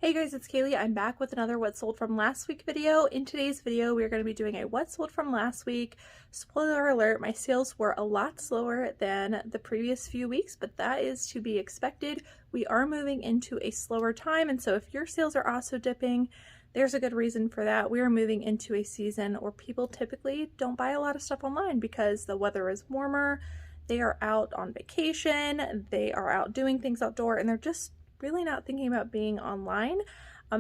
Hey guys, it's Kaylee. I'm back with another what sold from last week video. In today's video, we're going to be doing a what sold from last week. Spoiler alert, my sales were a lot slower than the previous few weeks, but that is to be expected. We are moving into a slower time, and so if your sales are also dipping, there's a good reason for that. We are moving into a season where people typically don't buy a lot of stuff online because the weather is warmer, they are out on vacation, they are out doing things outdoor, and they're just really not thinking about being online.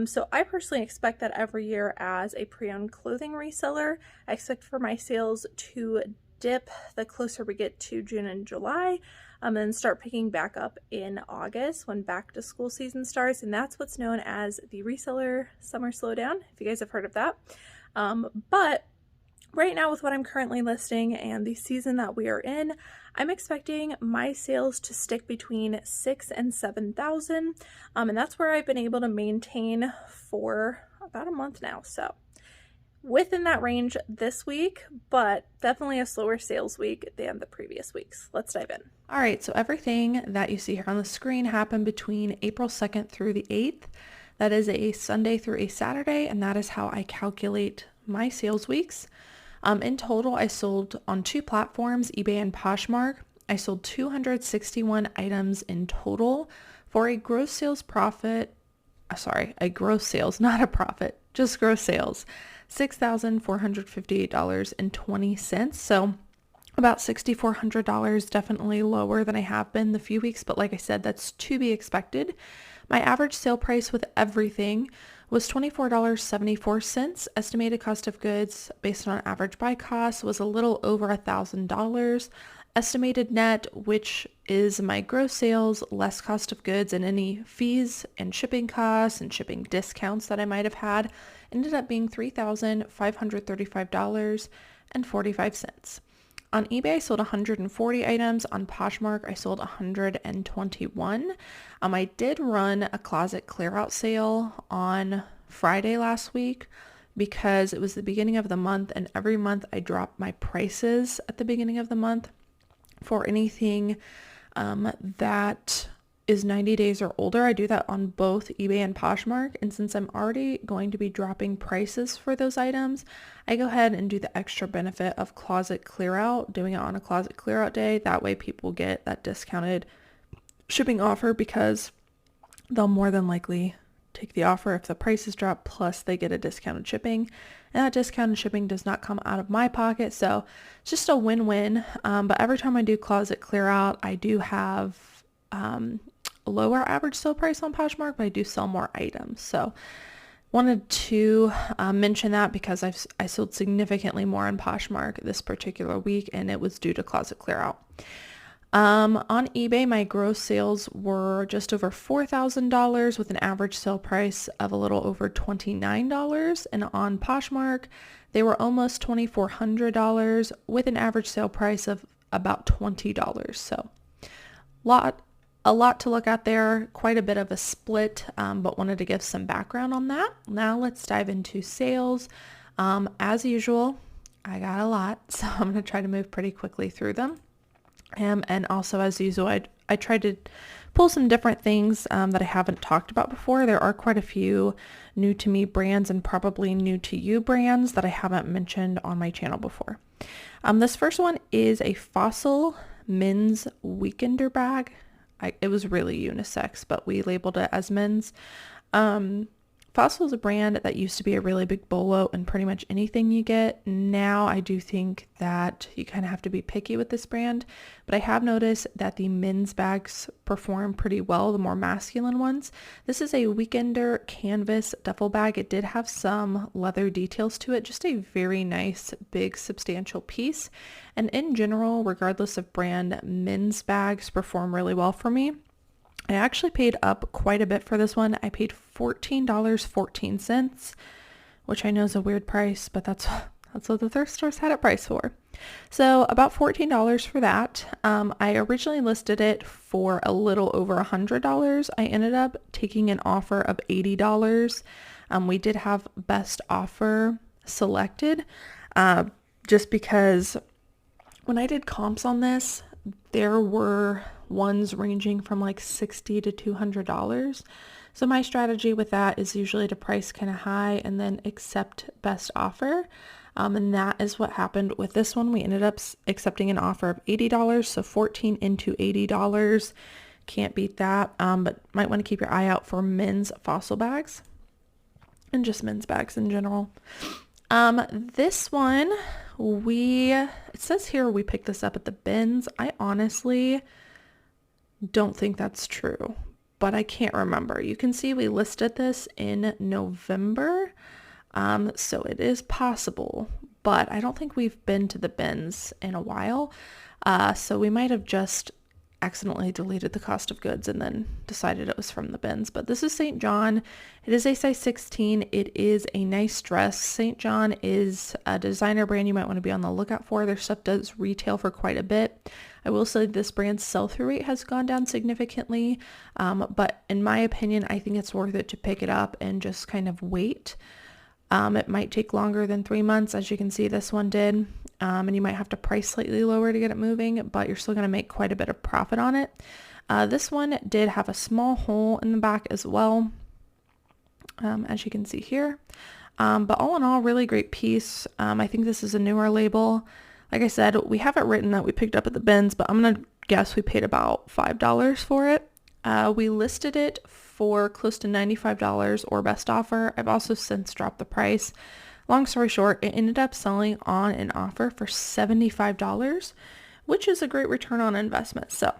So I personally expect that every year as a pre-owned clothing reseller. I expect for my sales to dip the closer we get to June and July, and then start picking back up in August when back to school season starts, and that's what's known as the reseller summer slowdown, if you guys have heard of that. But right now, with what I'm currently listing and the season that we are in, I'm expecting my sales to stick between 6,000 and 7,000, and that's where I've been able to maintain for about a month now. So within that range this week, but definitely a slower sales week than the previous weeks. Let's dive in. All right, so everything that you see here on the screen happened between April 2nd through the 8th. That is a Sunday through a Saturday, and that is how I calculate my sales weeks. In total, I sold on two platforms, eBay and Poshmark. I sold 261 items in total for a gross sales profit, a gross sales, not a profit, just gross sales, $6,458.20. So about $6,400, definitely lower than I have been the few weeks, but like I said, that's to be expected. My average sale price with everything was $24.74. Estimated cost of goods based on average buy cost was a little over $1,000. Estimated net, which is my gross sales less cost of goods and any fees and shipping costs and shipping discounts that I might have had, ended up being $3,535.45. On eBay, I sold 140 items. On Poshmark, I sold 121. I did run a closet clear-out sale on Friday last week because it was the beginning of the month, and every month I drop my prices at the beginning of the month for anything that is 90 days or older. I do that on both eBay and Poshmark, and since I'm already going to be dropping prices for those items, I go ahead and do the extra benefit of closet clear out, doing it on a closet clear out day. That way people get that discounted shipping offer because they'll more than likely take the offer if the prices drop, plus they get a discounted shipping, and that discounted shipping does not come out of my pocket, so it's just a win-win. But every time I do closet clear out, I do have a lower average sale price on Poshmark, but I do sell more items. So wanted to mention that because I sold significantly more on Poshmark this particular week, and it was due to closet clear out. On eBay, my gross sales were just over $4,000 with an average sale price of a little over $29. And on Poshmark, they were almost $2,400 with an average sale price of about $20. So a lot to look at there, quite a bit of a split, but wanted to give some background on that. Now let's dive into sales. As usual, I got a lot, so I'm going to try to move pretty quickly through them. And also, as usual, I tried to pull some different things that I haven't talked about before. There are quite a few new to me brands and probably new to you brands that I haven't mentioned on my channel before. This first one is a Fossil men's weekender bag. It was really unisex, but we labeled it as men's. Fossil is a brand that used to be a really big bolo in pretty much anything you get. Now I do think that you kind of have to be picky with this brand, but I have noticed that the men's bags perform pretty well, the more masculine ones. This is a weekender canvas duffel bag. It did have some leather details to it, just a very nice, big, substantial piece. And in general, regardless of brand, men's bags perform really well for me. I actually paid up quite a bit for this one. I paid $14.14, which I know is a weird price, but that's what the thrift stores had it priced for. So about $14 for that. I originally listed it for a little over $100. I ended up taking an offer of $80. We did have best offer selected, just because when I did comps on this, there were ones ranging from like $60 to $200. So my strategy with that is usually to price kind of high and then accept best offer. And that is what happened with this one. We ended up accepting an offer of $80, so 14 into $80. Can't beat that, but might want to keep your eye out for men's fossil bags and just men's bags in general. This one, it says here we picked this up at the bins. I honestly don't think that's true, but I can't remember. You can see we listed this in November. So it is possible, but I don't think we've been to the bins in a while. So we might have just accidentally deleted the cost of goods and then decided it was from the bins. But this is St. John. It is a size 16. It is a nice dress. St. John is a designer brand you might want to be on the lookout for. Their stuff does retail for quite a bit. I will say this brand's sell-through rate has gone down significantly, but in my opinion, I think it's worth it to pick it up and just kind of wait. It might take longer than 3 months, as you can see this one did, and you might have to price slightly lower to get it moving, but you're still going to make quite a bit of profit on it. This one did have a small hole in the back as well, as you can see here, but all in all, really great piece. I think this is a newer label. Like I said, we have it written that we picked up at the bins, but I'm going to guess we paid about $5 for it. We listed it for close to $95 or best offer. I've also since dropped the price. Long story short, it ended up selling on an offer for $75, which is a great return on investment. So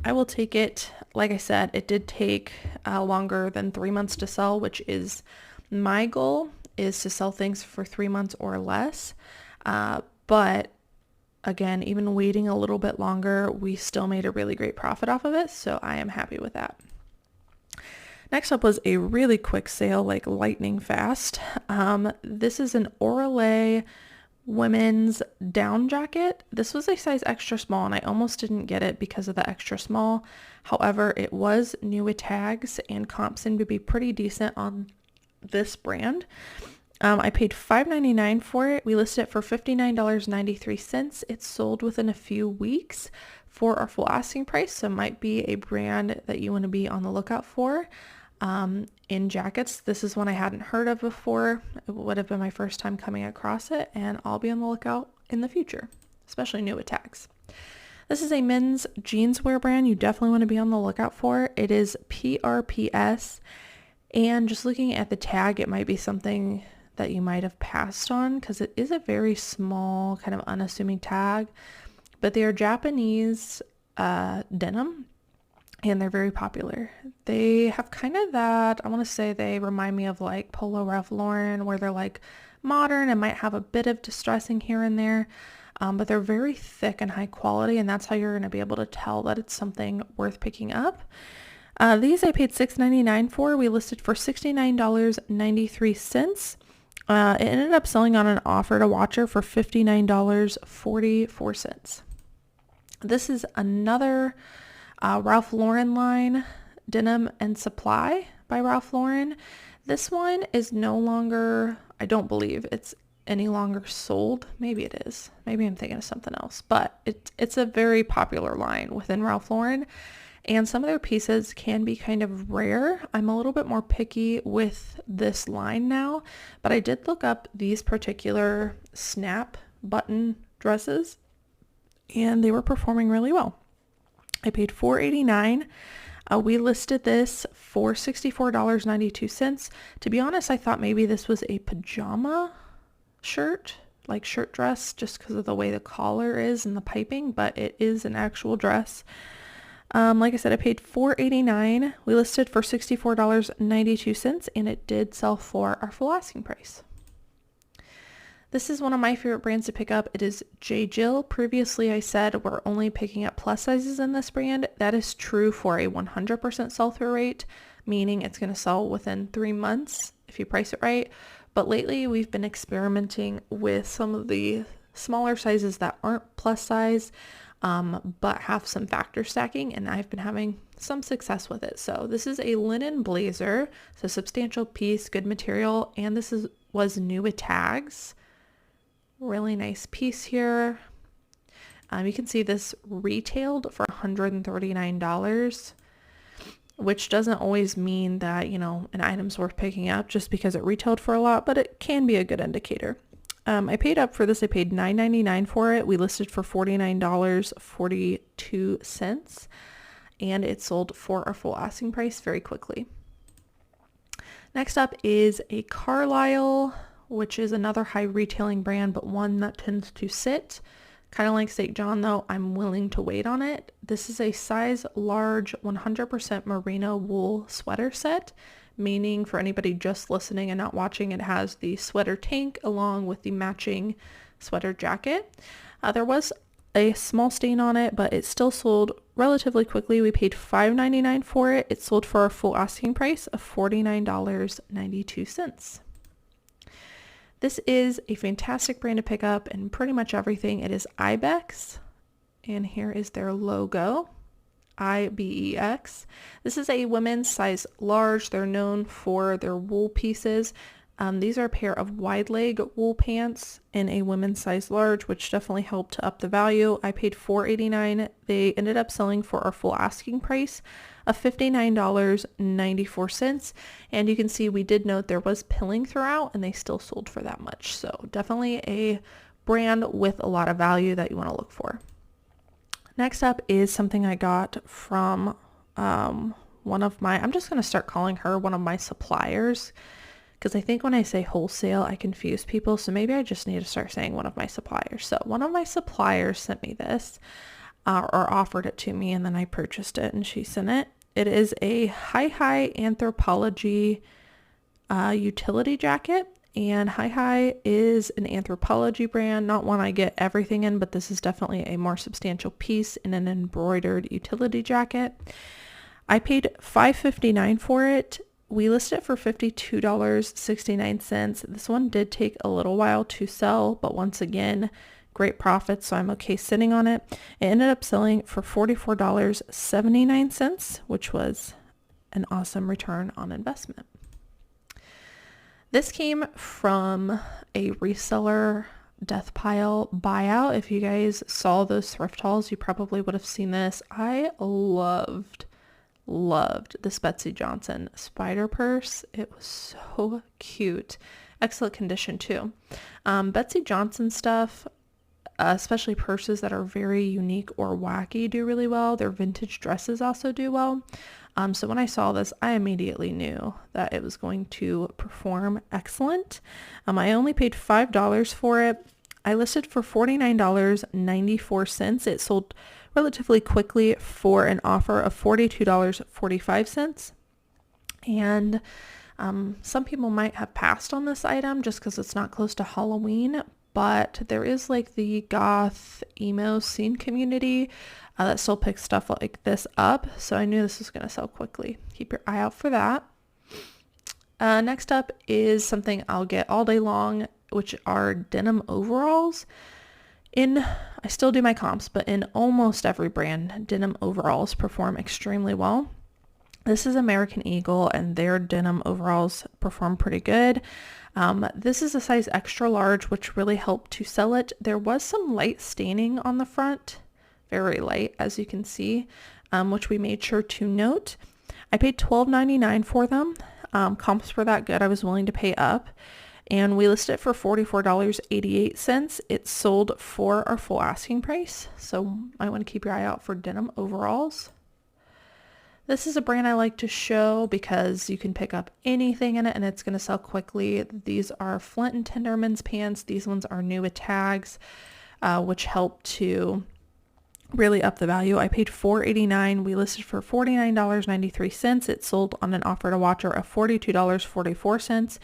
I will take it. Like I said, it did take longer than 3 months to sell, which is my goal, is to sell things for 3 months or less. But again, even waiting a little bit longer, we still made a really great profit off of it. So I am happy with that. Next up was a really quick sale, like lightning fast. This is an Orale women's down jacket. This was a size extra small, and I almost didn't get it because of the extra small. However, it was new with tags, and comps seemed to be pretty decent on this brand. I paid $5.99 for it. We listed it for $59.93. It sold within a few weeks for our full asking price, so it might be a brand that you want to be on the lookout for. In jackets, this is one I hadn't heard of before. It would have been my first time coming across it, and I'll be on the lookout in the future, especially new with tags. This is a men's jeanswear brand you definitely want to be on the lookout for. It is PRPS, and just looking at the tag, it might be something that you might have passed on because it is a very small, kind of unassuming tag, but they are Japanese denim, and they're very popular. They have kind of that, I want to say they remind me of like Polo Ralph Lauren, where they're like modern and might have a bit of distressing here and there, but they're very thick and high quality, and that's how you're going to be able to tell that it's something worth picking up. These I paid $6.99 for. We listed for $69.93. It ended up selling on an offer to Watcher for $59.44. This is another Ralph Lauren line, Denim and Supply by Ralph Lauren. This one is no longer, I don't believe it's any longer sold. Maybe it is. Maybe I'm thinking of something else, but it's a very popular line within Ralph Lauren, and some of their pieces can be kind of rare. I'm a little bit more picky with this line now, but I did look up these particular snap button dresses, and they were performing really well. I paid $4.89. We listed this for $64.92. To be honest, I thought maybe this was a pajama shirt, like shirt dress, just because of the way the collar is and the piping, but it is an actual dress. Like I said, I paid $4.89. We listed for $64.92, and it did sell for our full asking price. This is one of my favorite brands to pick up. It is J. Jill. Previously, I said we're only picking up plus sizes in this brand. That is true for a 100% sell-through rate, meaning it's going to sell within 3 months if you price it right. But lately, we've been experimenting with some of the smaller sizes that aren't plus size, but have some factor stacking, and I've been having some success with it. So this is a linen blazer, so substantial piece, good material, and this was new with tags. Really nice piece here. You can see this retailed for $139. which doesn't always mean that, an item's worth picking up just because it retailed for a lot, but it can be a good indicator. I paid up for this. I paid $9.99 for it. We listed for $49.42, and it sold for our full asking price very quickly. Next up is a Carlisle, which is another high retailing brand, but one that tends to sit. Kind of like St. John though, I'm willing to wait on it. This is a size large 100% merino wool sweater set, meaning for anybody just listening and not watching, it has the sweater tank along with the matching sweater jacket. There was a small stain on it, but it still sold relatively quickly. We paid $5.99 for it. It sold for our full asking price of $49.92. This is a fantastic brand to pick up in pretty much everything. It is Ibex, and here is their logo, IBEX. This is a women's size large. They're known for their wool pieces. These are a pair of wide leg wool pants in a women's size large, which definitely helped to up the value. I paid $4.89. They ended up selling for our full asking price of $59.94. And you can see we did note there was pilling throughout, and they still sold for that much. So definitely a brand with a lot of value that you want to look for. Next up is something I got from one of my, I'm just going to start calling her one of my suppliers, because I think when I say wholesale, I confuse people. So maybe I just need to start saying one of my suppliers. So one of my suppliers sent me this or offered it to me, and then I purchased it and she sent it. It is a Hi Anthropology utility jacket. And Hi is an Anthropology brand, not one I get everything in, but this is definitely a more substantial piece in an embroidered utility jacket. I paid $5.59 for it. We listed it for $52.69. This one did take a little while to sell, but once again, great profits, so I'm okay sitting on it. It ended up selling for $44.79, which was an awesome return on investment. This came from a reseller death pile buyout. If you guys saw those thrift hauls, you probably would have seen this. I loved this Betsey Johnson spider purse. It was so cute. Excellent condition too. Betsey Johnson stuff, especially purses that are very unique or wacky, do really well. Their vintage dresses also do well. So when I saw this, I immediately knew that it was going to perform excellent. I only paid $5 for it. I listed for $49.94. It sold relatively quickly for an offer of $42.45. And some people might have passed on this item just because it's not close to Halloween, but there is like the goth emo scene community that still picks stuff like this up. So I knew this was going to sell quickly. Keep your eye out for that. Next up is something I'll get all day long, which are denim overalls. I still do my comps, but in almost every brand, denim overalls perform extremely well. This is American Eagle, and their denim overalls perform pretty good. This is a size extra large, which really helped to sell it. There was some light staining on the front, very light, as you can see, which we made sure to note. I paid $12.99 for them. Comps were that good, I was willing to pay up. And we listed it for $44.88. It sold for our full asking price. So I want to keep your eye out for denim overalls. This is a brand I like to show because you can pick up anything in it and it's going to sell quickly. These are Flint & Tenderman's pants. These ones are new with tags, which help to really up the value. I paid $4.89. We listed for $49.93. It sold on an offer to watcher of $42.44.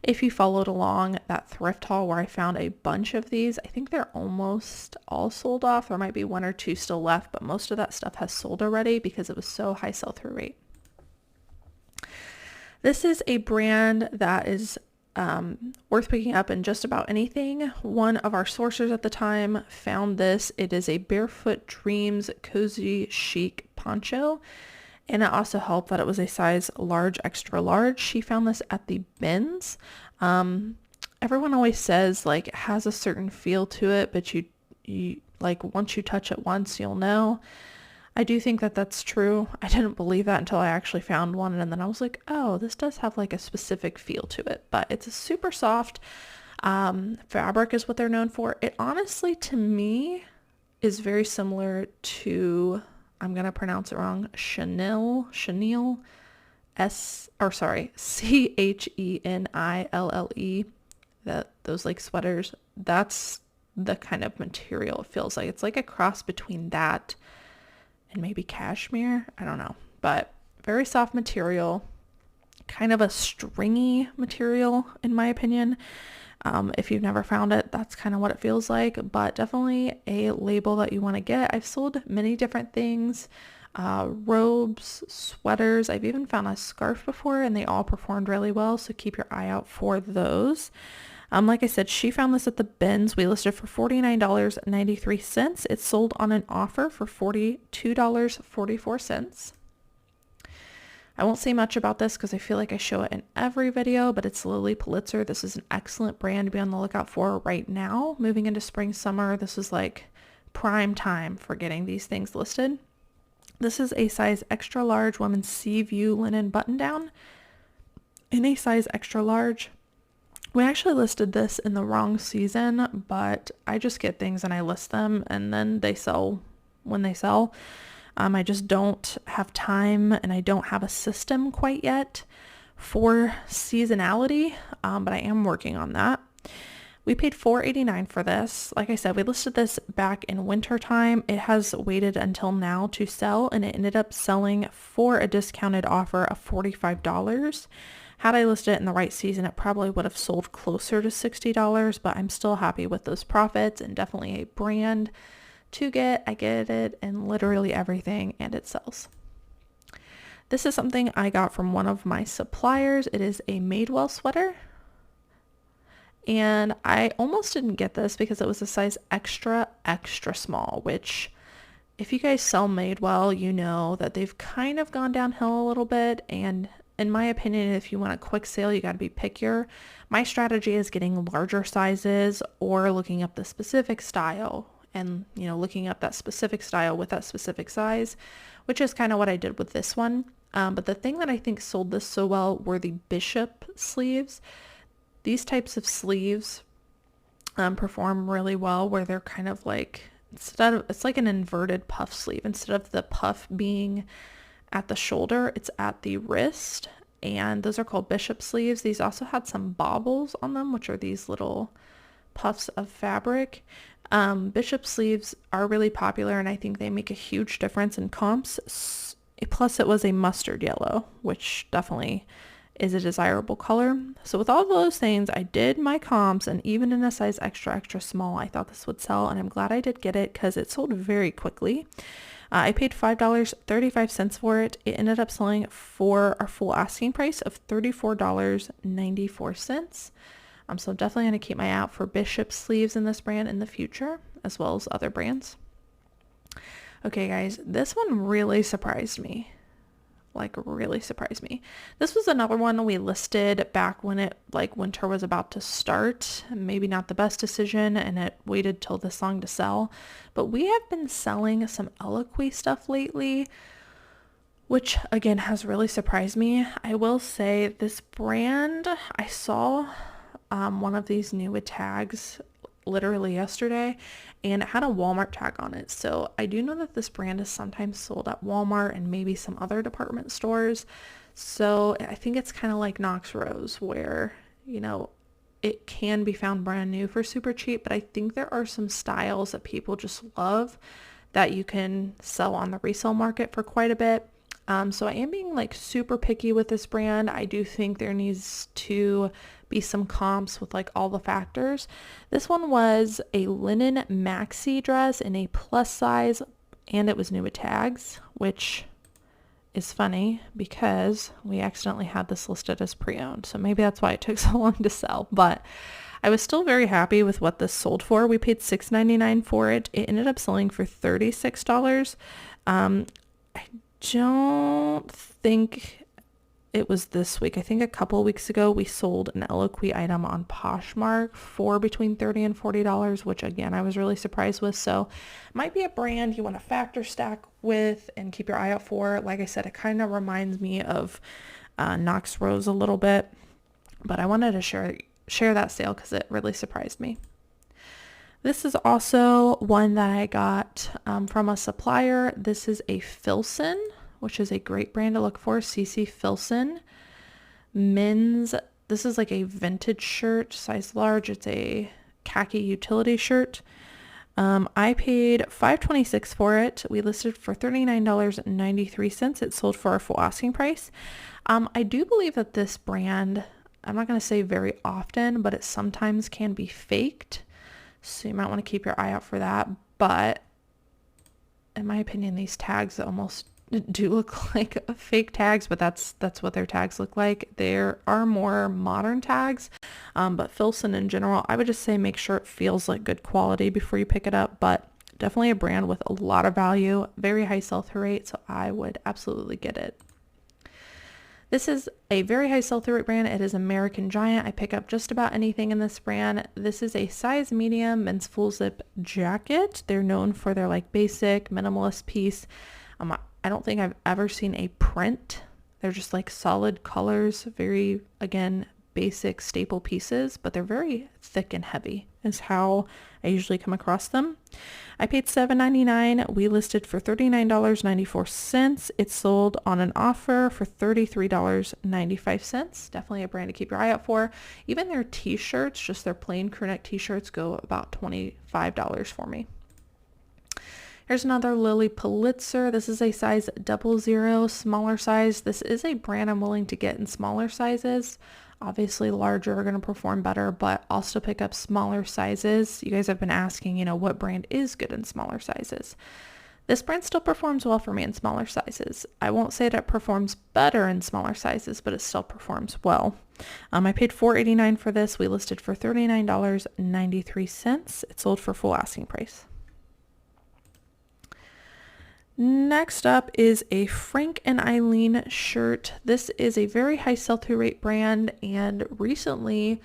If you followed along that thrift haul where I found a bunch of these, I think they're almost all sold off. There might be one or two still left, but most of that stuff has sold already because it was so high sell-through rate. This is a brand that is worth picking up in just about anything. One of our sourcers at the time found this. It is a Barefoot Dreams Cozy Chic poncho. And it also helped that it was a size large, extra large. She found this at the bins. Everyone always says like it has a certain feel to it, but you like once you touch it once, you'll know. I do think that that's true. I didn't believe that until I actually found one, and then I was like, oh, this does have like a specific feel to it, but it's a super soft fabric is what they're known for. It honestly, to me, is very similar to, I'm going to pronounce it wrong, Chanel, Chenille, those like sweaters. That's the kind of material it feels like. It's like a cross between that and maybe cashmere. I don't know, but very soft material, kind of a stringy material in my opinion. If you've never found it, that's kind of what it feels like, but definitely a label that you want to get. I've sold many different things, robes, sweaters. I've even found a scarf before, and they all performed really well, so keep your eye out for those. Like I said, she found this at the bins. We listed for $49.93. It sold on an offer for $42.44. I won't say much about this because I feel like I show it in every video, but it's Lily Pulitzer. This is an excellent brand to be on the lookout for right now. Moving into spring, summer, this is like prime time for getting these things listed. This is a size extra large women's sea view linen button down in a size extra large. We actually listed this in the wrong season, but I just get things and I list them and then they sell when they sell. I just don't have time and I don't have a system quite yet for seasonality, but I am working on that. We paid $4.89 for this. Like I said, we listed this back in winter time. It has waited until now to sell, and it ended up selling for a discounted offer of $45. Had I listed it in the right season, it probably would have sold closer to $60, but I'm still happy with those profits and definitely a brand to get. I get it in literally everything and it sells. This is something I got from one of my suppliers. It is a Madewell sweater. And I almost didn't get this because it was a size extra, extra small, which if you guys sell Madewell, you know that they've kind of gone downhill a little bit. And in my opinion, if you want a quick sale, you got to be pickier. My strategy is getting larger sizes or looking up the specific style and, you know, looking up that specific style with that specific size, which is kind of what I did with this one. But the thing that I think sold this so well were the bishop sleeves. These types of sleeves perform really well where they're kind of like, it's like an inverted puff sleeve. Instead of the puff being at the shoulder, it's at the wrist. And those are called bishop sleeves. These also had some baubles on them, which are these little puffs of fabric. Bishop sleeves are really popular and I think they make a huge difference in comps. Plus it was a mustard yellow, which definitely is a desirable color. So with all those things, I did my comps, and even in a size extra, extra small, I thought this would sell, and I'm glad I did get it because it sold very quickly. I paid $5.35 for it. It ended up selling for our full asking price of $34.94. So definitely going to keep my eye out for bishop sleeves in this brand in the future, as well as other brands. Okay, guys, this one really surprised me. Like, really surprised me. This was another one we listed back when it, like, winter was about to start. Maybe not the best decision, and it waited till this long to sell. But we have been selling some Eloquii stuff lately, which, again, has really surprised me. I will say this brand, I saw one of these new with tags literally yesterday, and it had a Walmart tag on it. So I do know that this brand is sometimes sold at Walmart and maybe some other department stores. So I think it's kind of like Knox Rose where, you know, it can be found brand new for super cheap, but I think there are some styles that people just love that you can sell on the resale market for quite a bit. So I am being like super picky with this brand. I do think there needs to be some comps with like all the factors. This one was a linen maxi dress in a plus size, and it was new with tags, which is funny because we accidentally had this listed as pre-owned. So maybe that's why it took so long to sell, but I was still very happy with what this sold for. We paid $6.99 for it. It ended up selling for $36. I don't think it was this week. I think a couple weeks ago we sold an Eloquii item on Poshmark for between $30 and $40, which again I was really surprised with. So it might be a brand you want to factor stack with and keep your eye out for. Like I said, it kind of reminds me of Knox Rose a little bit, but I wanted to share that sale because it really surprised me. This is also one that I got from a supplier. This is a Filson, which is a great brand to look for. CC Filson men's. This is like a vintage shirt, size large. It's a khaki utility shirt. I paid $5.26 for it. We listed for $39.93. It sold for our full asking price. I do believe that this brand, I'm not going to say very often, but it sometimes can be faked. So you might want to keep your eye out for that. But in my opinion, these tags almost do look like fake tags, but that's what their tags look like. There are more modern tags, but Filson in general, I would just say make sure it feels like good quality before you pick it up. But definitely a brand with a lot of value, very high sell-through rate, so I would absolutely get it. This is a very high sell-through rate brand. It is American Giant. I pick up just about anything in this brand. This is a size medium men's full zip jacket. They're known for their like basic minimalist piece. I don't think I've ever seen a print. They're just like solid colors, very, again, basic staple pieces, but they're very thick and heavy is how I usually come across them. I paid $7.99. We listed for $39.94. It sold on an offer for $33.95. Definitely a brand to keep your eye out for. Even their t-shirts, just their plain crew neck t-shirts, go about $25 for me. Here's another Lily Pulitzer. This is a size 00, smaller size. This is a brand I'm willing to get in smaller sizes. Obviously larger are going to perform better, but I'll still pick up smaller sizes. You guys have been asking, what brand is good in smaller sizes? This brand still performs well for me in smaller sizes. I won't say that it performs better in smaller sizes, but it still performs well. I paid $4.89 for this. We listed for $39.93. It sold for full asking price. Next up is a Frank and Eileen shirt. This is a very high sell-through rate brand, and recently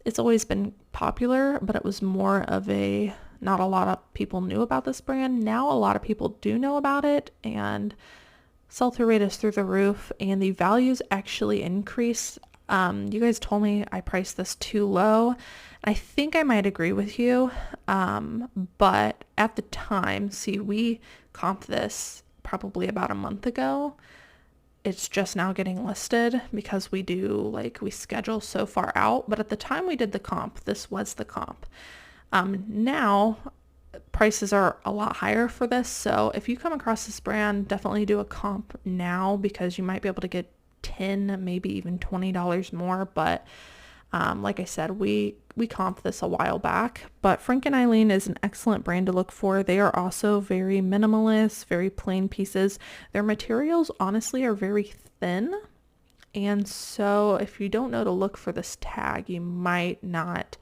it's always been popular, but it was more of not a lot of people knew about this brand. Now a lot of people do know about it, and sell-through rate is through the roof, and the values actually increase. You guys told me I priced this too low. I think I might agree with you, but at the time, we comped this probably about a month ago. It's just now getting listed because we schedule so far out, but at the time we did the comp, this was the comp. Now prices are a lot higher for this, so if you come across this brand, definitely do a comp now because you might be able to get $10, maybe even $20 more, but like I said, we comped this a while back, but Frank and Eileen is an excellent brand to look for. They are also very minimalist, very plain pieces. Their materials honestly are very thin, and so if you don't know to look for this tag, you might not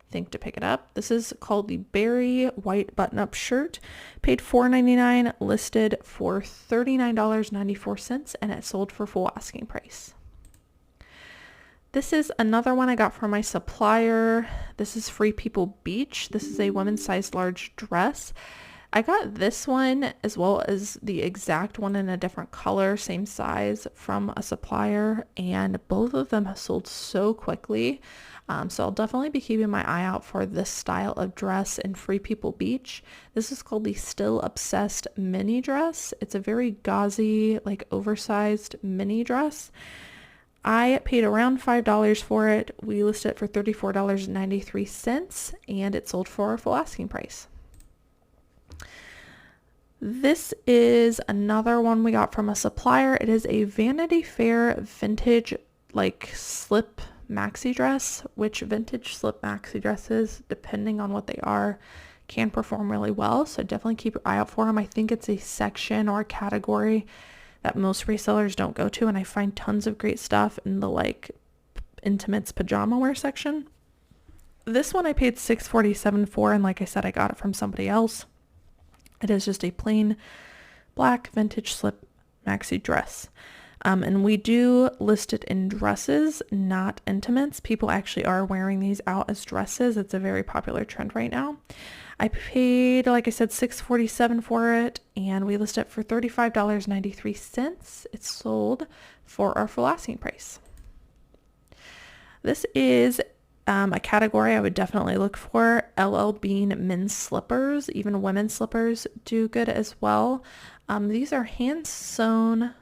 think to pick it up. This is called the Berry White Button-Up Shirt. Paid $4.99, listed for $39.94, and it sold for full asking price. This is another one I got from my supplier. This is Free People Beach. This is a women's size large dress. I got this one as well as the exact one in a different color, same size, from a supplier, and both of them have sold so quickly. So I'll definitely be keeping my eye out for this style of dress in Free People Beach. This is called the Still Obsessed mini dress. It's a very gauzy, oversized mini dress. I paid around $5 for it. We listed it for $34.93, and it sold for our full asking price. This is another one we got from a supplier. It is a Vanity Fair vintage slip maxi dress, which vintage slip maxi dresses, depending on what they are, can perform really well. So definitely keep your eye out for them. I think it's a section or a category that most resellers don't go to, and I find tons of great stuff in the intimates pajama wear section. This one I paid $6.47 for, and like I said, I got it from somebody else. It is just a plain black vintage slip maxi dress. And we do list it in dresses, not intimates. People actually are wearing these out as dresses. It's a very popular trend right now. I paid, like I said, $6.47 for it, and we list it for $35.93. It's sold for our full asking price. This is a category I would definitely look for. LL Bean men's slippers. Even women's slippers do good as well. These are hand-sewn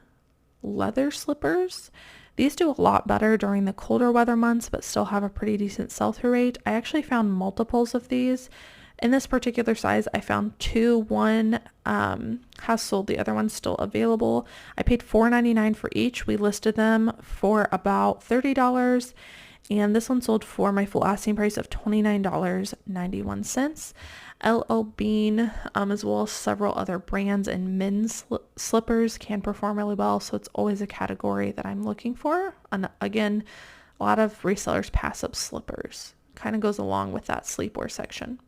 leather slippers. These do a lot better during the colder weather months, but still have a pretty decent sell-through rate. I actually found multiples of these. In this particular size, I found two. One has sold, the other one's still available. I paid $4.99 for each. We listed them for about $30, and this one sold for my full asking price of $29.91. LL Bean, as well as several other brands and men's slippers can perform really well, so it's always a category that I'm looking for. And again, a lot of resellers pass up slippers. Kind of goes along with that sleepwear section.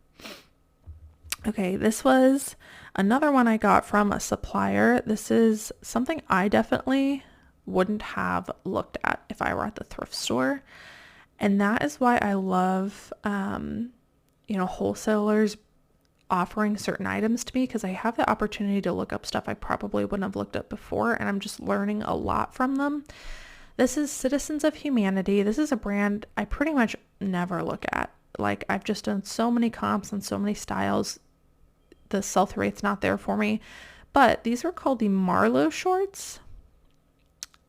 Okay, this was another one I got from a supplier. This is something I definitely wouldn't have looked at if I were at the thrift store. And that is why I love, wholesalers offering certain items to me, because I have the opportunity to look up stuff I probably wouldn't have looked up before, and I'm just learning a lot from them. This is Citizens of Humanity. This is a brand I pretty much never look at. Like, I've just done so many comps and so many styles. The sell-through rate's not there for me. But these are called the Marlowe shorts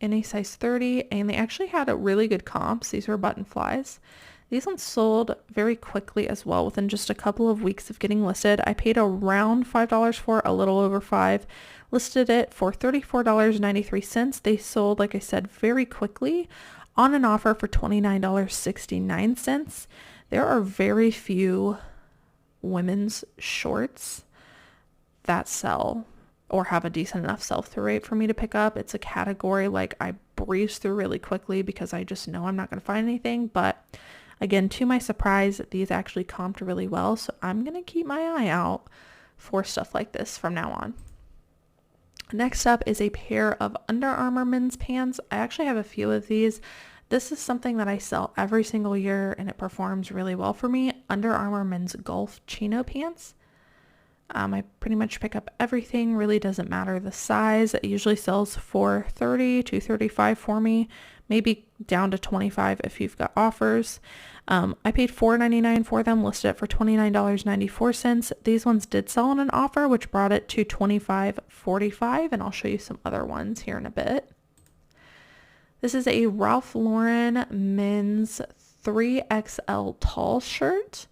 in a size 30, and they actually had a really good comps. These were button flies. These ones sold very quickly as well, within just a couple of weeks of getting listed. I paid around $5 for it, a little over $5. Listed it for $34.93. They sold, like I said, very quickly on an offer for $29.69. There are very few women's shorts that sell or have a decent enough sell-through rate for me to pick up. It's a category like I breeze through really quickly because I just know I'm not going to find anything. But again, to my surprise, these actually comped really well. So I'm going to keep my eye out for stuff like this from now on. Next up is a pair of Under Armour men's pants. I actually have a few of these. This is something that I sell every single year, and it performs really well for me. Under Armour men's golf chino pants. I pretty much pick up everything. Really doesn't matter the size. It usually sells for $30 to $35 for me, maybe down to $25 if you've got offers. I paid $4.99 for them, listed it for $29.94. These ones did sell on an offer, which brought it to $25.45, and I'll show you some other ones here in a bit. This is a Ralph Lauren men's 3XL tall shirt.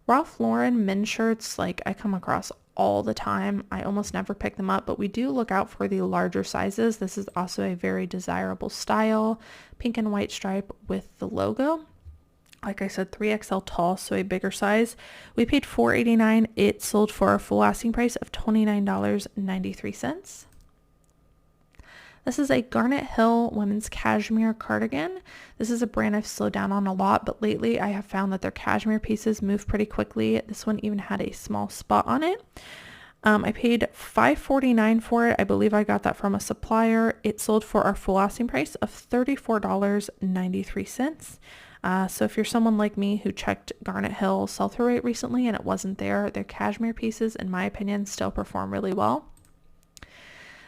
Ralph Lauren men's shirts, like, I come across all the time. I almost never pick them up, but we do look out for the larger sizes. This is also a very desirable style. Pink and white stripe with the logo. Like I said, 3XL tall, so a bigger size. We paid $4.89. It sold for a full asking price of $29.93. This is a Garnet Hill women's cashmere cardigan. This is a brand I've slowed down on a lot, but lately I have found that their cashmere pieces move pretty quickly. This one even had a small spot on it. I paid $5.49 for it. I believe I got that from a supplier. It sold for our full asking price of $34.93. So if you're someone like me who checked Garnet Hill sell-through rate recently and it wasn't there, their cashmere pieces, in my opinion, still perform really well.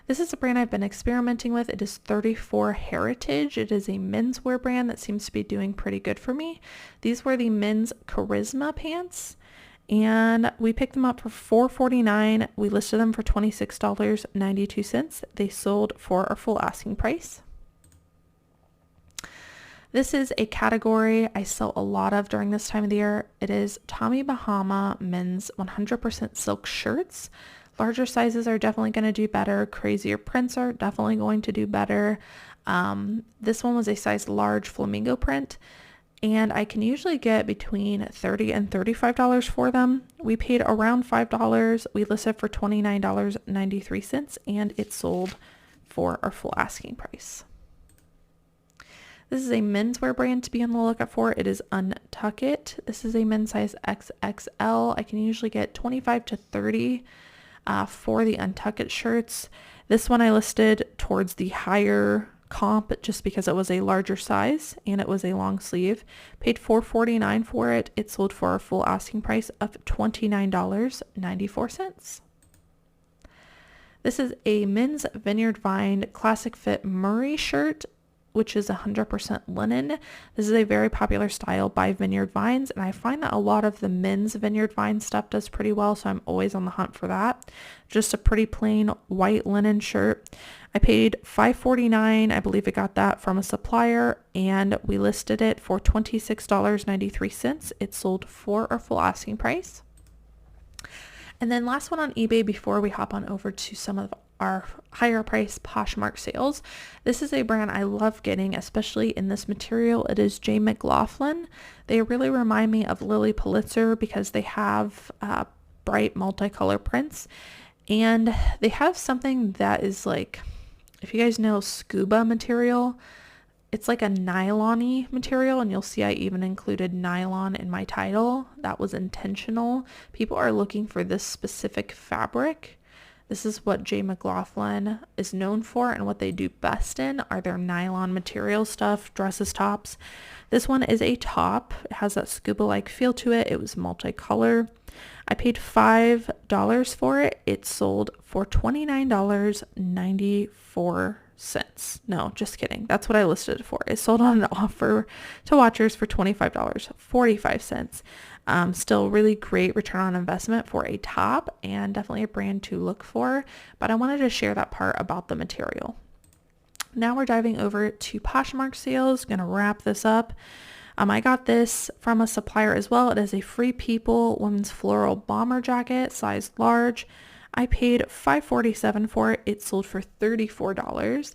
This is a brand I've been experimenting with. It is 34 Heritage. It is a menswear brand that seems to be doing pretty good for me. These were the men's Charisma pants, and we picked them up for $4.49. We listed them for $26.92. They sold for our full asking price. This is a category I sell a lot of during this time of the year. It is Tommy Bahama men's 100% silk shirts. Larger sizes are definitely going to do better. Crazier prints are definitely going to do better. This one was a size large flamingo print, and I can usually get between $30 and $35 for them. We paid around $5. We listed for $29.93, and it sold for our full asking price. This is a menswear brand to be on the lookout for. It is Untuck It. This is a men's size XXL. I can usually get $25 to $30 for the Untuck It shirts. This one I listed towards the higher comp just because it was a larger size and it was a long sleeve. Paid $4.49 for it. It sold for a full asking price of $29.94. This is a men's Vineyard Vine classic fit Murray shirt, which is 100% linen. This is a very popular style by Vineyard Vines, and I find that a lot of the men's Vineyard Vine stuff does pretty well, so I'm always on the hunt for that. Just a pretty plain white linen shirt. I paid $5.49. I believe I got that from a supplier, and we listed it for $26.93. It sold for our full asking price. And then last one on eBay before we hop on over to some of our higher price Poshmark sales. This is a brand I love getting, especially in this material. It is J. McLaughlin. They really remind me of Lily Pulitzer because they have bright multicolor prints, and they have something that is like, if you guys know scuba material, it's like a nylon-y material, and you'll see I even included nylon in my title. That was intentional. People are looking for this specific fabric. This is what J. McLaughlin is known for, and what they do best in are their nylon material stuff, dresses, tops. This one is a top. It has that scuba-like feel to it. It was multicolor. I paid $5 for it. It sold for $29.94. No, just kidding. That's what I listed it for. It sold on an offer to watchers for $25.45. Still really great return on investment for a top, and definitely a brand to look for, but I wanted to share that part about the material. Now we're diving over to Poshmark sales. Gonna wrap this up. I got this from a supplier as well. It is a Free People women's floral bomber jacket, size large. I paid $5.47 for it. It sold for $34.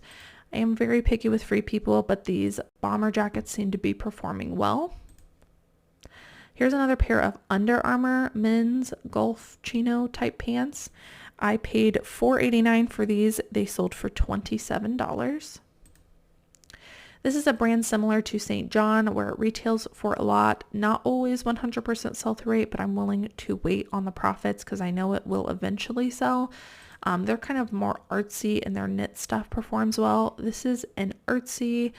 I am very picky with Free People, but these bomber jackets seem to be performing well. Here's another pair of Under Armour men's golf chino type pants. I paid $4.89 for these. They sold for $27. This is a brand similar to St. John, where it retails for a lot. Not always 100% sell-through rate, but I'm willing to wait on the profits because I know it will eventually sell. They're kind of more artsy, and their knit stuff performs well. This is an artsy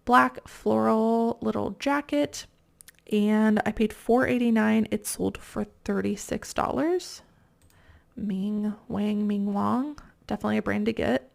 black floral little jacket, and I paid $4.89. It sold for $36. Ming Wang. Definitely a brand to get.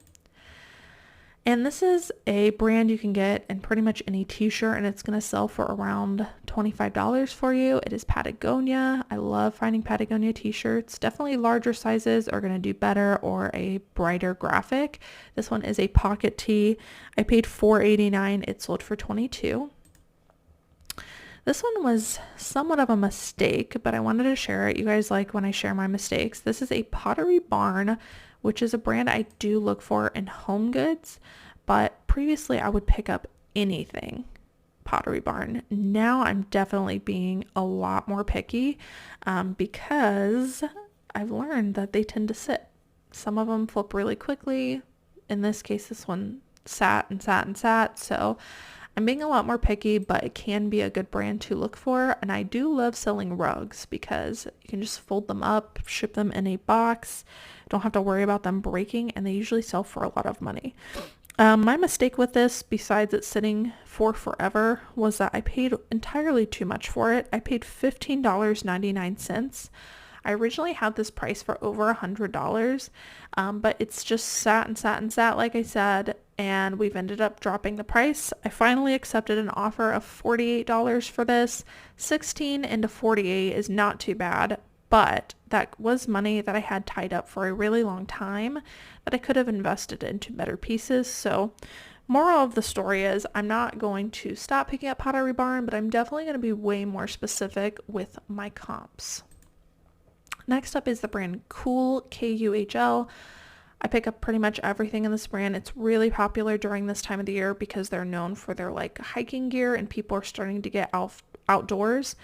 And this is a brand you can get in pretty much any t-shirt, and it's going to sell for around $25 for you. It is Patagonia. I love finding Patagonia t-shirts. Definitely larger sizes are going to do better, or a brighter graphic. This one is a pocket tee. I paid $4.89. It sold for $22. This one was somewhat of a mistake, but I wanted to share it. You guys like when I share my mistakes. This is a Pottery Barn, which is a brand I do look for in home goods, but previously I would pick up anything Pottery Barn. Now I'm definitely being a lot more picky because I've learned that they tend to sit. Some of them flip really quickly. In this case, this one sat, so I'm being a lot more picky, but it can be a good brand to look for. And I do love selling rugs because you can just fold them up, ship them in a box. Don't have to worry about them breaking, and they usually sell for a lot of money. My mistake with this, besides it sitting for forever, was that I paid entirely too much for it. I paid $15.99. I originally had this price for over $100, but it's just sat, like I said, and we've ended up dropping the price. I finally accepted an offer of $48 for this. 16 into 48 is not too bad, but that was money that I had tied up for a really long time that I could have invested into better pieces. So moral of the story is I'm not going to stop picking up Pottery Barn, but I'm definitely going to be way more specific with my comps. Next up is the brand Kuhl, Kuhl. I pick up pretty much everything in this brand. It's really popular during this time of the year because they're known for their like hiking gear, and people are starting to get outdoors.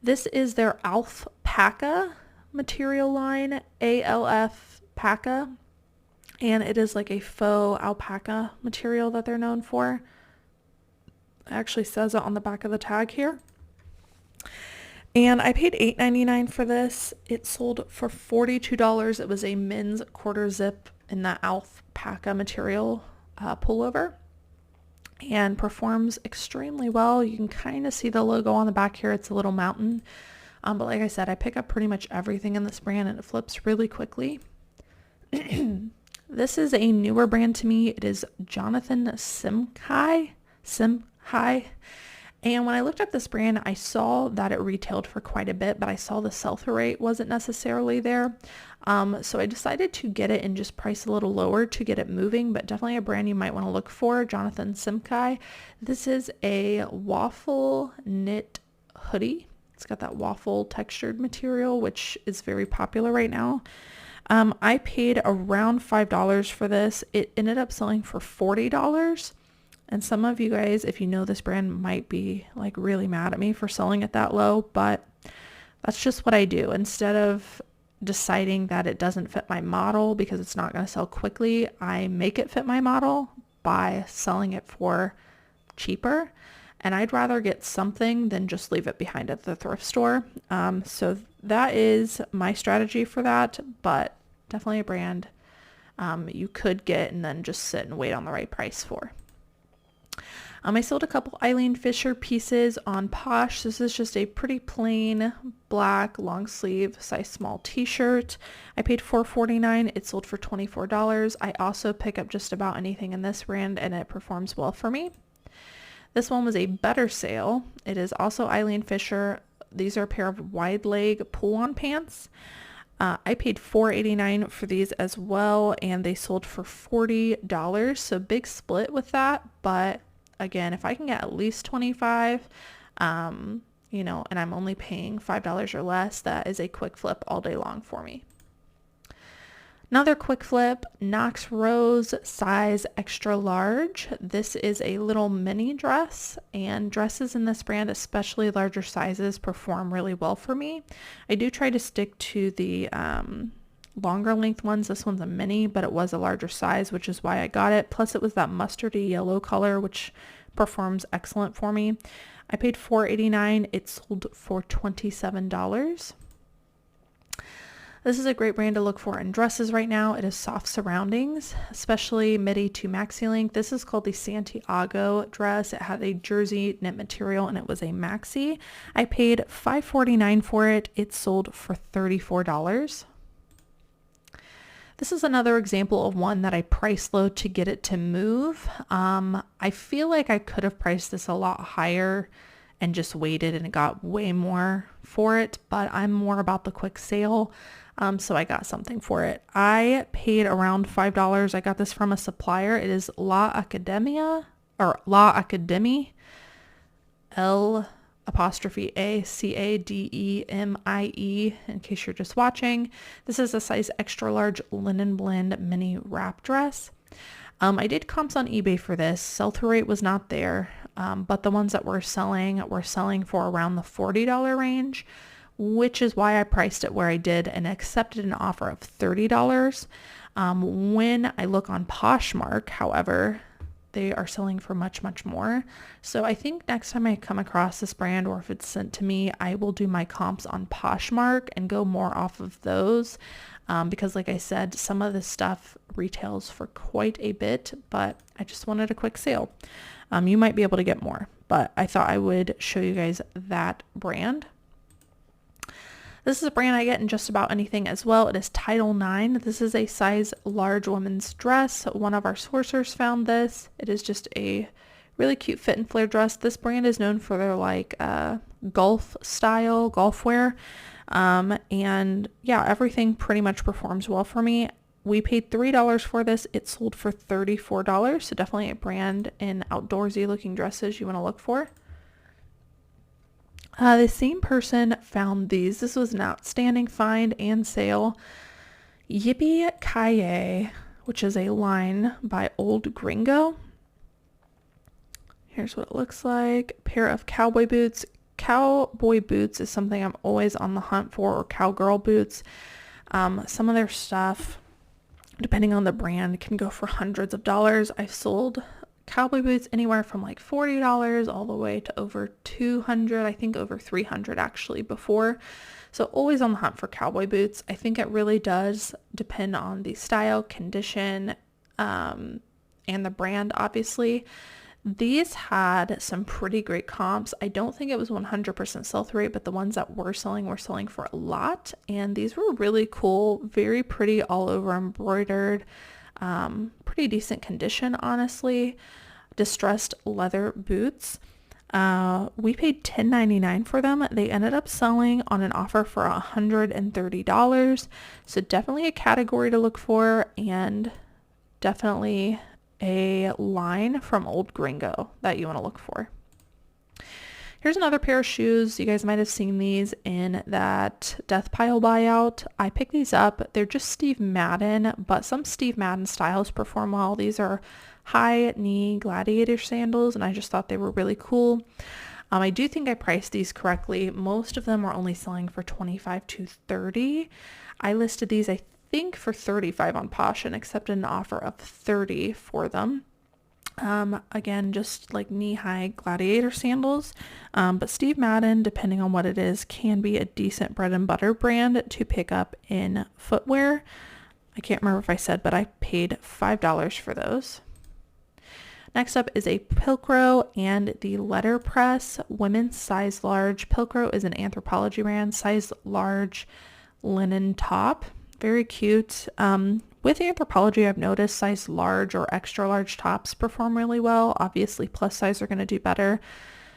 This is their Alfpaca material line, Alfpaca, and it is like a faux alpaca material that they're known for. It actually says it on the back of the tag here. And I paid $8.99 for this. It sold for $42. It was a men's quarter zip in that alpaca material pullover, and performs extremely well. You can kind of see the logo on the back here. It's a little mountain. But like I said, I pick up pretty much everything in this brand and it flips really quickly. This is a newer brand to me. It is Jonathan Simkhai. And when I looked up this brand, I saw that it retailed for quite a bit, but I saw the sell-through rate wasn't necessarily there. So I decided to get it and just price a little lower to get it moving, but definitely a brand you might want to look for, Jonathan Simkhai. This is a waffle knit hoodie. It's got that waffle textured material, which is very popular right now. I paid around $5 for this. It ended up selling for $40. And some of you guys, if you know this brand, might be like really mad at me for selling it that low, but that's just what I do. Instead of deciding that it doesn't fit my model because it's not going to sell quickly, I make it fit my model by selling it for cheaper. And I'd rather get something than just leave it behind at the thrift store. So that is my strategy for that, but definitely a brand you could get and then just sit and wait on the right price for. I sold a couple Eileen Fisher pieces on Posh. This is just a pretty plain black long sleeve size small t-shirt. I paid $4.49. It sold for $24. I also pick up just about anything in this brand and it performs well for me. This one was a better sale. It is also Eileen Fisher. These are a pair of wide leg pull-on pants. I paid $4.89 for these as well, and they sold for $40. So big split with that, but again, if I can get at least $25, you know, and I'm only paying $5 or less, that is a quick flip all day long for me. Another quick flip, Knox Rose size extra large. This is a little mini dress, and dresses in this brand, especially larger sizes, perform really well for me. I do try to stick to the longer length ones. This one's a mini, but it was a larger size, which is why I got it. Plus it was that mustardy yellow color, which performs excellent for me. I paid $4.89. It sold for $27. This is a great brand to look for in dresses right now. It is soft surroundings, especially midi to maxi length. This is called the Santiago dress. It had a jersey knit material and it was a maxi. I paid $5.49 for it. It sold for $34. This is another example of one that I priced low to get it to move. I feel like I could have priced this a lot higher and just waited and it got way more for it, but I'm more about the quick sale. So I got something for it. I paid around $5. I got this from a supplier. It is La Academia or La Academie, L''Academie, in case you're just watching. This is a size extra large linen blend mini wrap dress. I did comps on eBay for this. Sell-through rate was not there, but the ones that were selling for around the $40 range, which is why I priced it where I did and accepted an offer of $30. When I look on Poshmark, however, they are selling for much, much more. So I think next time I come across this brand, or if it's sent to me, I will do my comps on Poshmark and go more off of those. Because like I said, some of this stuff retails for quite a bit, but I just wanted a quick sale. You might be able to get more, but I thought I would show you guys that brand. This is a brand I get in just about anything as well. It is Title IX. This is a size large women's dress. One of our sourcers found this. It is just a really cute fit and flare dress. This brand is known for their like golf style, golf wear. And yeah, everything pretty much performs well for me. We paid $3 for this. It sold for $34. So definitely a brand in outdoorsy looking dresses you want to look for. The same person found these. This was an outstanding find and sale. Yippee-ki-yay, which is a line by Old Gringo. Here's what it looks like. A pair of cowboy boots. Cowboy boots is something I'm always on the hunt for, or cowgirl boots. Some of their stuff, depending on the brand, can go for hundreds of dollars. I've sold cowboy boots anywhere from like $40 all the way to over $200, I think over $300 actually before. So always on the hunt for cowboy boots. I think it really does depend on the style, condition, and the brand, obviously. These had some pretty great comps. I don't think it was 100% sell-through rate, but the ones that were selling for a lot. And these were really cool, very pretty, all over embroidered, pretty decent condition, honestly. Distressed leather boots. We paid $10.99 for them. They ended up selling on an offer for $130. So definitely a category to look for, and definitely a line from Old Gringo that you want to look for. Here's another pair of shoes. You guys might have seen these in that Death Pile buyout. I picked these up. They're just Steve Madden, but some Steve Madden styles perform well. These are high knee gladiator sandals, and I just thought they were really cool. I do think I priced these correctly. Most of them were only selling for $25 to $30. I listed these, I think, for $35 on Posh and accepted an offer of $30 for them. Again, just like knee-high gladiator sandals, but Steve Madden, depending on what it is, can be a decent bread and butter brand to pick up in footwear. I can't remember if I said, but I paid $5 for those. Next up is a Pilcrow and the Letterpress women's size large. Pilcrow is an Anthropologie brand, size large linen top. Very cute. With Anthropologie, I've noticed size large or extra large tops perform really well. Obviously, plus size are going to do better.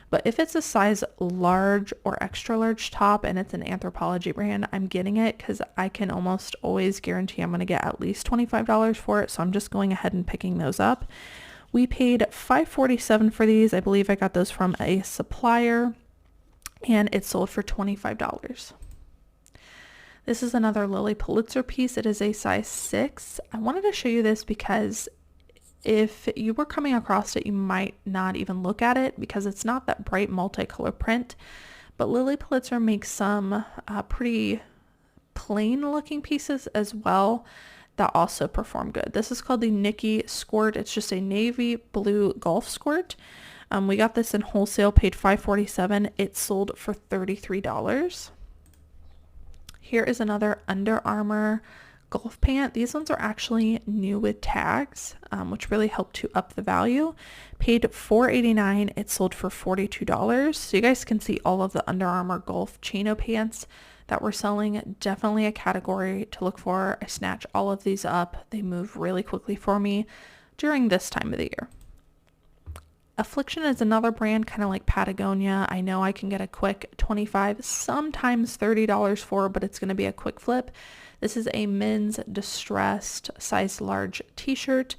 But if it's a size large or extra large top and it's an Anthropologie brand, I'm getting it because I can almost always guarantee I'm going to get at least $25 for it. So I'm just going ahead and picking those up. We paid $5.47 for these. I believe I got those from a supplier, and it sold for $25. This is another Lilly Pulitzer piece. It is a size 6. I wanted to show you this because if you were coming across it, you might not even look at it because it's not that bright multicolor print. But Lilly Pulitzer makes some pretty plain looking pieces as well that also perform good. This is called the Nikki Squirt. It's just a navy blue golf squirt. We got this in wholesale, paid $5.47. It sold for $33. Here is another Under Armour golf pant. These ones are actually new with tags, which really helped to up the value. Paid $4.89. It sold for $42. So you guys can see all of the Under Armour golf chino pants that we're selling. Definitely a category to look for. I snatch all of these up. They move really quickly for me during this time of the year. Affliction is another brand, kind of like Patagonia. I know I can get a quick $25, sometimes $30 for, but it's going to be a quick flip. This is a men's distressed size large t-shirt.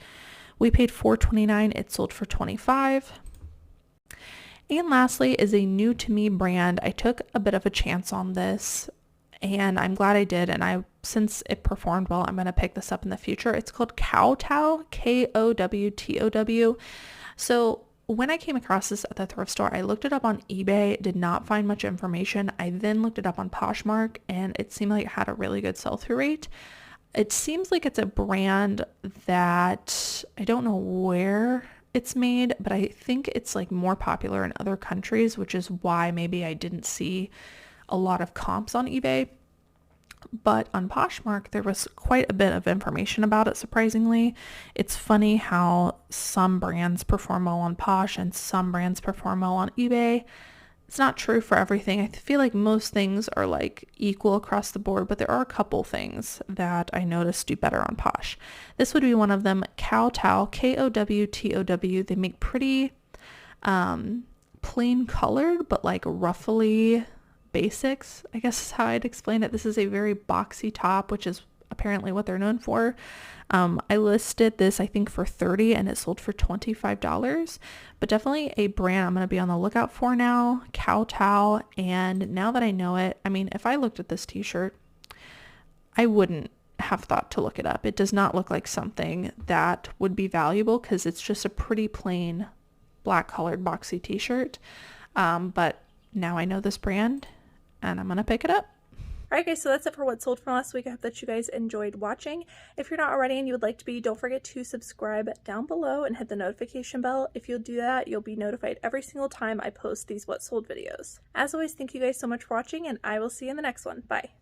We paid $4.29. It sold for $25. And lastly is a new to me brand. I took a bit of a chance on this, and I'm glad I did. And since it performed well, I'm going to pick this up in the future. It's called Kowtow, Kowtow. So when I came across this at the thrift store, I looked it up on eBay, did not find much information. I then looked it up on Poshmark, and it seemed like it had a really good sell-through rate. It seems like it's a brand that I don't know where it's made, but I think it's like more popular in other countries, which is why maybe I didn't see a lot of comps on eBay. But on Poshmark, there was quite a bit of information about it, surprisingly. It's funny how some brands perform well on Posh and some brands perform well on eBay. It's not true for everything. I feel like most things are like equal across the board, but there are a couple things that I noticed do better on Posh. This would be one of them. Kowtow, Kowtow. They make pretty plain colored, but like ruffly basics, I guess is how I'd explain it. This is a very boxy top, which is apparently what they're known for. I listed this, I think, for $30 and it sold for $25, but definitely a brand I'm going to be on the lookout for now, Kowtow. And now that I know it, I mean, if I looked at this t-shirt, I wouldn't have thought to look it up. It does not look like something that would be valuable because it's just a pretty plain black colored boxy t-shirt. But now I know this brand and I'm going to pick it up. Alright guys, so that's it for what sold from last week. I hope that you guys enjoyed watching. If you're not already and you would like to be, don't forget to subscribe down below and hit the notification bell. If you'll do that, you'll be notified every single time I post these what sold videos. As always, thank you guys so much for watching, and I will see you in the next one. Bye.